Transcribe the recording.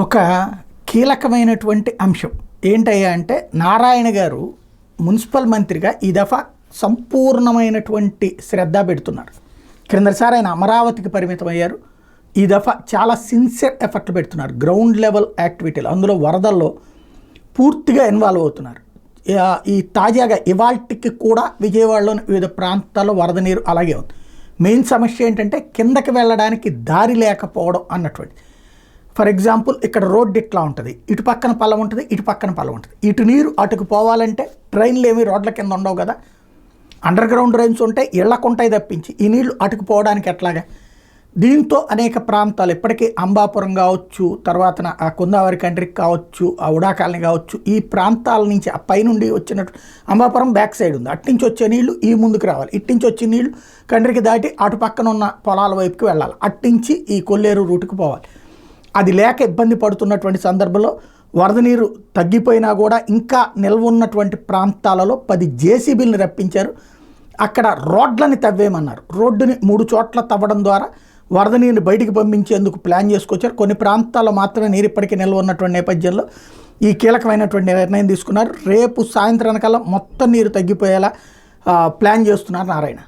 ఒక కీలకమైనటువంటి అంశం ఏంటయ్యా అంటే నారాయణ గారు మున్సిపల్ మంత్రిగా ఈ దఫా సంపూర్ణమైనటువంటి శ్రద్ధ పెడుతున్నారు. క్రిందసారి ఆయన అమరావతికి పరిమితం అయ్యారు. ఈ దఫా చాలా సిన్సియర్ ఎఫర్ట్లు పెడుతున్నారు. గ్రౌండ్ లెవెల్ యాక్టివిటీలు, అందులో వరదల్లో పూర్తిగా ఇన్వాల్వ్ అవుతున్నారు. ఈ తాజాగా ఇవాల్టికి కూడా విజయవాడలోని వివిధ ప్రాంతాల్లో వరద నీరు అలాగే ఉంది. మెయిన్ సమస్య ఏంటంటే కిందకి వెళ్ళడానికి దారి లేకపోవడం అన్నటువంటి. ఫర్ ఎగ్జాంపుల్ ఇక్కడ రోడ్డు ఇట్లా ఉంటుంది, ఇటు పక్కన పల్లం ఉంటుంది, ఇటు పక్కన పల్లం ఉంటుంది. ఇటు నీరు అటుకు పోవాలంటే ట్రైన్లు ఏమి రోడ్ల కింద ఉండవు కదా, అండర్ గ్రౌండ్ డ్రైన్స్ ఉంటాయి, ఇళ్లకుంటాయి తప్పించి ఈ నీళ్లు అటుకు పోవడానికి ఎట్లాగా. దీంతో అనేక ప్రాంతాలు ఇప్పటికీ అంబాపురం కావచ్చు, తర్వాత ఆ కుందావరి కండ్రికి కావచ్చు, ఆ ఉడా కాలనీ కావచ్చు, ఈ ప్రాంతాల నుంచి ఆ పైనుండి వచ్చినట్టు అంబాపురం బ్యాక్ సైడ్ ఉంది, అట్నుంచి వచ్చే నీళ్లు ఈ ముందుకు రావాలి, ఇట్నుంచి వచ్చే నీళ్లు కండ్రికి దాటి అటు పక్కన ఉన్న పొలాల వైపుకి వెళ్ళాలి, అట్నుంచి ఈ కొల్లేరు రూటుకు పోవాలి. అది లేక ఇబ్బంది పడుతున్నటువంటి సందర్భంలో వరద నీరు తగ్గిపోయినా కూడా ఇంకా నిల్వ ఉన్నటువంటి ప్రాంతాలలో 10 జేసీబీలను రప్పించారు. అక్కడ రోడ్లని తవ్వేమన్నారు. రోడ్డుని 3 చోట్ల తవ్వడం ద్వారా వరద నీరుని బయటికి పంపించేందుకు ప్లాన్ చేసుకొచ్చారు. కొన్ని ప్రాంతాల్లో మాత్రమే నీరు ఇప్పటికీ నిల్వ ఉన్నటువంటి నేపథ్యంలో ఈ కీలకమైనటువంటి నిర్ణయం తీసుకున్నారు. రేపు సాయంత్రానికల్లా మొత్తం నీరు తగ్గిపోయేలా ప్లాన్ చేస్తున్నారు నారాయణ.